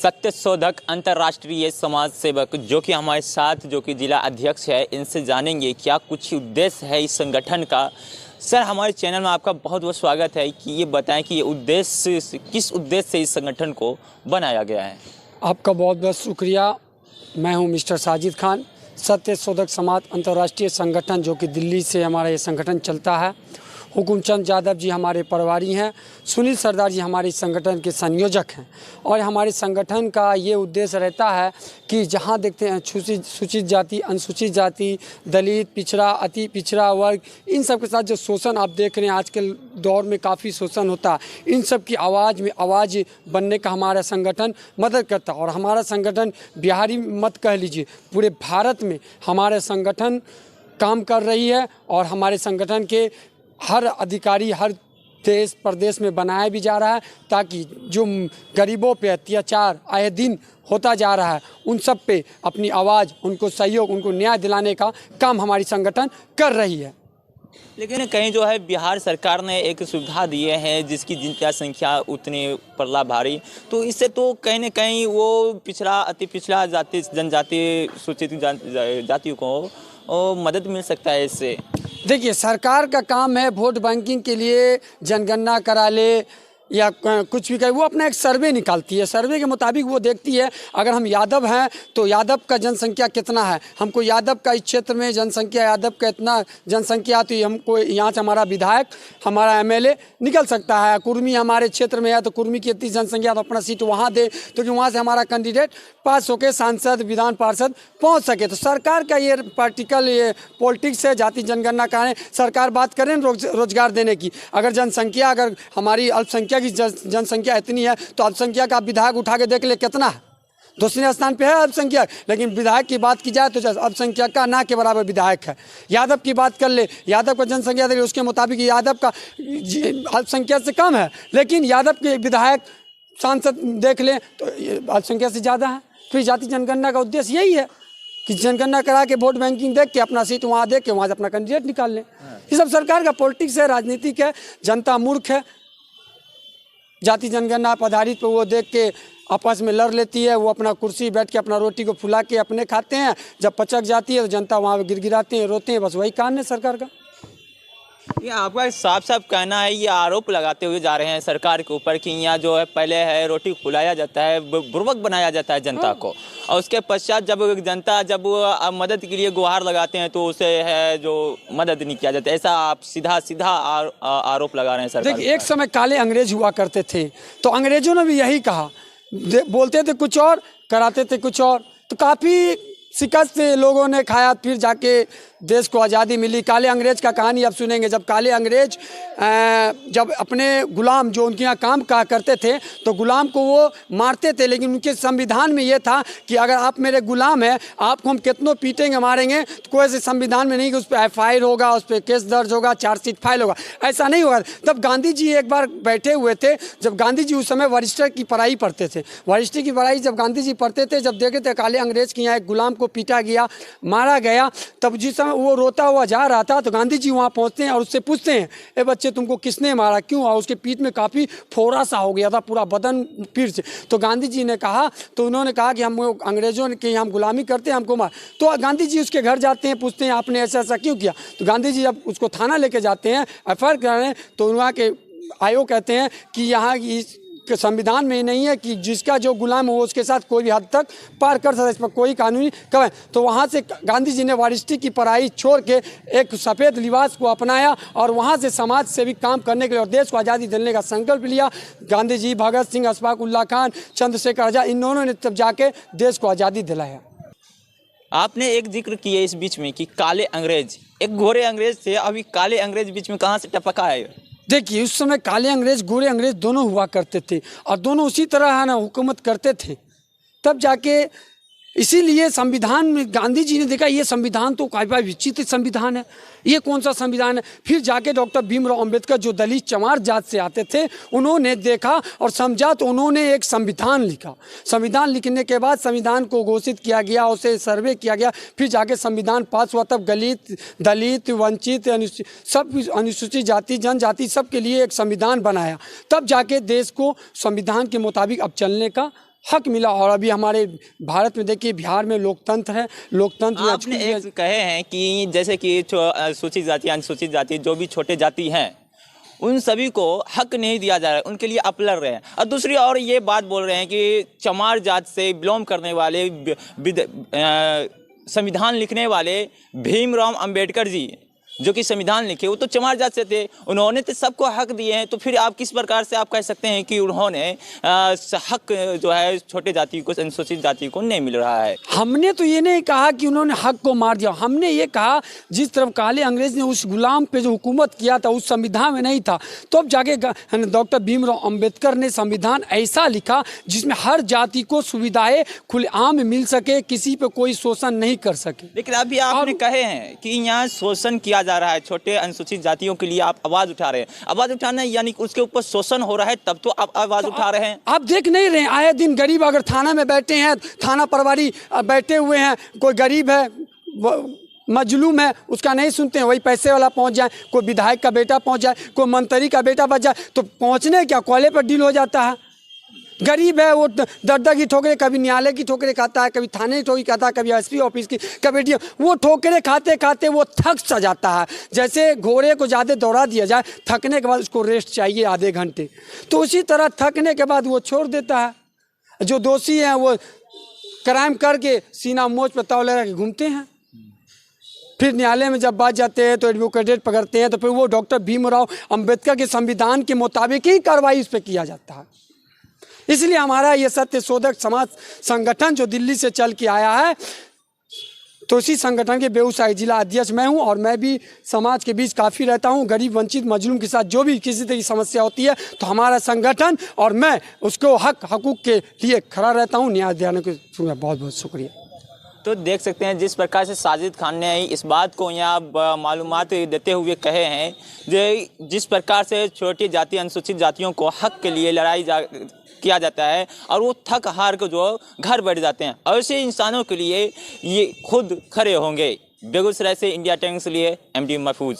सत्यशोधक अंतर्राष्ट्रीय समाज सेवक जो कि हमारे साथ जो कि जिला अध्यक्ष है, इनसे जानेंगे क्या कुछ उद्देश्य है इस संगठन का। सर, हमारे चैनल में आपका बहुत बहुत स्वागत है कि ये बताएं कि ये उद्देश्य किस उद्देश्य से इस संगठन को बनाया गया है। आपका बहुत बहुत शुक्रिया। मैं हूं मिस्टर साजिद खान, सत्यशोधक समाज अंतर्राष्ट्रीय संगठन जो कि दिल्ली से हमारा ये संगठन चलता है। हुकुमचंद यादव जी हमारे प्रभारी हैं, सुनील सरदार जी हमारे इस संगठन के संयोजक हैं। और हमारे संगठन का ये उद्देश्य रहता है कि जहाँ देखते हैं सूचित जाति, अनुसूचित जाति, दलित, पिछड़ा, अति पिछड़ा वर्ग, इन सब के साथ जो शोषण आप देख रहे हैं आज के दौर में काफ़ी शोषण होता है, इन सब की आवाज़ में आवाज़ बनने का हमारा संगठन मदद करता है। और हमारा संगठन बिहारी मत कह लीजिए, पूरे भारत में हमारे संगठन काम कर रही है। और हमारे संगठन के हर अधिकारी हर देश प्रदेश में बनाया भी जा रहा है ताकि जो गरीबों पे अत्याचार आए दिन होता जा रहा है उन सब पे अपनी आवाज़, उनको सहयोग, उनको न्याय दिलाने का काम हमारी संगठन कर रही है। लेकिन कहीं जो है बिहार सरकार ने एक सुविधा दिए हैं जिसकी जनसंख्या उतनी पड़ला भारी, तो इससे तो कहीं ना कहीं वो पिछड़ा, अति पिछड़ा जाति, जनजाति, सूचित जातियों को मदद मिल सकता है इससे। देखिए, सरकार का काम है वोट बैंकिंग के लिए जनगणना करा ले या कुछ भी करे, वो अपना एक सर्वे निकालती है। सर्वे के मुताबिक वो देखती है अगर हम यादव हैं तो यादव का जनसंख्या कितना है, हमको यादव का इस क्षेत्र में जनसंख्या, यादव का इतना जनसंख्या, तो हमको यहाँ से हमारा विधायक, हमारा एमएलए निकल सकता है। कुर्मी हमारे क्षेत्र में है तो कुर्मी की इतनी जनसंख्या, तो अपना सीट वहाँ दे तो कि वहाँ से हमारा कैंडिडेट पास होकर सांसद, विधान पार्षद पहुँच सके। तो सरकार का ये पार्टिकल, ये पॉलिटिक्स है, जाति जनगणना का है। सरकार बात करें रोजगार देने की, अगर जनसंख्या, अगर हमारी अल्पसंख्या की जनसंख्या इतनी है तो अल्पसंख्या का विधायक उठा के देख ले कितना है, दूसरे स्थान पे है अल्पसंख्यक। लेकिन विधायक की बात की जाए तो अल्पसंख्यक का ना के बराबर विधायक है। यादव की बात कर ले, यादव का जनसंख्या देख ले, उसके मुताबिक यादव का अल्पसंख्यक से कम है, लेकिन यादव के विधायक, सांसद देख ले तो अल्पसंख्यक से ज़्यादा है। फिर जाति जनगणना का उद्देश्य यही है कि जनगणना करा के वोट बैंकिंग देख के अपना सीट वहाँ देख के वहाँ से अपना कैंडिडेट निकाल लें। ये सब सरकार का पॉलिटिक्स है, राजनीतिक है। जनता मूर्ख है, जाति जनगणना पर आधारित पर वो देख के आपस में लड़ लेती है। वो अपना कुर्सी बैठ के अपना रोटी को फुला के अपने खाते हैं, जब पचक जाती है तो जनता वहाँ पे गिड़गिड़ाते हैं, रोते हैं। बस वही कारण है सरकार का। ये आपका साफ साफ कहना है, ये आरोप लगाते हुए जा रहे हैं सरकार के ऊपर कि यहाँ जो है पहले है रोटी खुलाया जाता है, बुर्बक बनाया जाता है जनता को, और उसके पश्चात जब जनता जब मदद के लिए गुहार लगाते हैं तो उसे है जो मदद नहीं किया जाता। ऐसा आप सीधा आरोप लगा रहे हैं सरकार। देखिए, एक समय काले अंग्रेज हुआ करते थे तो अंग्रेजों ने भी यही कहा, बोलते थे कुछ और, कराते थे कुछ और। तो काफ़ी शिकस्त लोगों ने खाया, फिर जाके देश को आज़ादी मिली। काले अंग्रेज का कहानी आप सुनेंगे। जब काले अंग्रेज जब अपने गुलाम जो उनके यहाँ काम करते थे तो गुलाम को वो मारते थे, लेकिन उनके संविधान में ये था कि अगर आप मेरे गुलाम हैं, आपको हम कितनों पीटेंगे, मारेंगे, तो कोई ऐसे संविधान में नहीं कि उस पर FIR होगा, उस पर केस दर्ज होगा, चार्जशीट फाइल होगा, ऐसा नहीं होगा। तब गांधी जी एक बार बैठे हुए थे, जब गांधी जी उस समय वरिष्ठ की पढ़ाई पढ़ते थे। वरिष्ठ की पढ़ाई जब गांधी जी पढ़ते थे, जब देखे थे काले अंग्रेज के यहाँ एक गुलाम को पीटा गया, मारा गया, तब जिस समय वो रोता हुआ जा रहा था तो गांधी जी वहाँ पहुँचते हैं और उससे पूछते हैं, ए बच्चे तुमको किसने मारा, क्यों? और उसके पीठ में काफ़ी फोड़ा सा हो गया था, पूरा बदन पीठ से। तो गांधी जी ने कहा, तो उन्होंने कहा कि हम अंग्रेजों के हम गुलामी करते हैं, हमको मार। तो गांधी जी उसके घर जाते हैं, पूछते हैं आपने ऐसा ऐसा क्यों किया। तो गांधी जी जब उसको थाना लेके जाते हैं, FIR कराने, तो वहाँ के आयोग कहते हैं कि यहाँ के संविधान में नहीं है कि जिसका जो गुलाम हो उसके साथ कोई भी हद तक पार कर सकता है, इस पर कोई कानूनी कम है। तो वहाँ से गांधी जी ने वरिष्ठ की पढ़ाई छोड़ के एक सफ़ेद लिबास को अपनाया और वहाँ से समाज सेवी काम करने के लिए और देश को आज़ादी दिलाने का संकल्प लिया। गांधी जी, भगत सिंह, अशफाक उल्लाह खान, चंद्रशेखर आज़ाद, इन दोनों ने तब जाके देश को आज़ादी दिलाया। आपने एक जिक्र किया इस बीच में कि काले अंग्रेज, एक गोरे अंग्रेज थे, अभी काले अंग्रेज बीच में कहाँ से टपका है? देखिए, उस समय काले अंग्रेज, गोरे अंग्रेज दोनों हुआ करते थे और दोनों उसी तरह है ना हुकूमत करते थे। तब जाके इसीलिए संविधान में गांधी जी ने देखा ये संविधान तो काफ़ी विचित्र संविधान है, ये कौन सा संविधान है। फिर जाके डॉक्टर भीमराव अंबेडकर जो दलित चमार जात से आते थे, उन्होंने देखा और समझा तो उन्होंने एक संविधान लिखा। संविधान लिखने के बाद संविधान को घोषित किया गया, उसे सर्वे किया गया, फिर जाके संविधान पास हुआ। तब दलित, वंचित, सब अनुसूचित जाति, जनजाति सबके लिए एक संविधान बनाया। तब जाके देश को संविधान के मुताबिक अब चलने का हक मिला। और अभी हमारे भारत में देखिए, बिहार में लोकतंत्र है, लोकतंत्र में आपने एक कहे हैं कि जैसे कि सूचित जाति, अनुसूचित जाति, जो भी छोटे जाति हैं, उन सभी को हक नहीं दिया जा रहा है, उनके लिए आप लड़ रहे हैं। और दूसरी और ये बात बोल रहे हैं कि चमार जात से बिलोंग करने वाले संविधान लिखने वाले भीमराव अंबेडकर जी, जो कि संविधान लिखे, वो तो चमार जात से थे, उन्होंने तो सबको हक दिए हैं। तो फिर आप किस प्रकार से आप कह सकते हैं कि उन्होंने हक जो है छोटे जाति को, अनुसूचित जाति को नहीं मिल रहा है? हमने तो ये नहीं कहा कि उन्होंने हक को मार दिया, हमने ये कहा जिस तरफ काले अंग्रेज ने उस गुलाम पे जो हुकूमत किया था, उस संविधान में नहीं था, तो अब जाके डॉक्टर भीमराव अंबेडकर ने संविधान ऐसा लिखा जिसमें हर जाति को सुविधाएं खुलेआम मिल सके, किसी पे कोई शोषण नहीं कर सके। लेकिन अभी आपने कहे हैं कि यहाँ शोषण किया जा रहा है, छोटे अनुसूचित जातियों के लिए आप आवाज उठा रहे हैं। आवाज उठाना यानी कि उसके ऊपर शोषण हो रहा है, तब तो आप आवाज उठा रहे हैं। आप देख नहीं रहे, आए दिन गरीब अगर थाना में बैठे हैं, थाना प्रभारी बैठे हुए हैं, कोई गरीब है, मजलूम है, उसका नहीं सुनते हैं, वही पैसे वाला पहुंच जाए, कोई विधायक का बेटा पहुंच जाए, कोई मंत्री का बेटा बच जाए, तो पहुंचने क्या कोयले पर डील हो जाता है। गरीब है वो दर्द की ठोकरें, कभी न्यायालय की ठोकरें खाता है, कभी थाने की ठोकरें खाता है, कभी एसपी ऑफिस की, कभी डीएम, वो ठोकरें खाते खाते वो थक सा जाता है। जैसे घोड़े को ज़्यादा दौड़ा दिया जाए, थकने के बाद उसको रेस्ट चाहिए आधे घंटे, तो उसी तरह थकने के बाद वो छोड़ देता है। जो दोषी हैं वो क्राइम करके सीना मोच पर तौल लगा के घूमते हैं, फिर न्यायालय में जब बात जाते हैं तो एडवोकेट पकड़ते हैं, तो फिर वो डॉक्टर भीमराव अंबेडकर के संविधान के मुताबिक ही कार्रवाई उस पर किया जाता है। इसलिए हमारा ये सत्य शोधक समाज संगठन जो दिल्ली से चल के आया है, तो इसी संगठन के बेगूसराय जिला अध्यक्ष मैं हूं, और मैं भी समाज के बीच काफ़ी रहता हूं। गरीब वंचित मजलूम के साथ जो भी किसी तरह की समस्या होती है, तो हमारा संगठन और मैं उसको हकूक़ के लिए खड़ा रहता हूं। न्याय दिलाने के लिए बहुत बहुत शुक्रिया। तो देख सकते हैं जिस प्रकार से साजिद खान ने इस बात को यहाँ मालूमात देते हुए कहे हैं, जो जिस प्रकार से छोटी जाति, अनुसूचित जातियों को हक के लिए लड़ाई किया जाता है और वो थक हार को जो घर बैठ जाते हैं, ऐसे इंसानों के लिए ये खुद खड़े होंगे। बेगूसराय से इंडिया टाइम्स के लिए MD महफूज।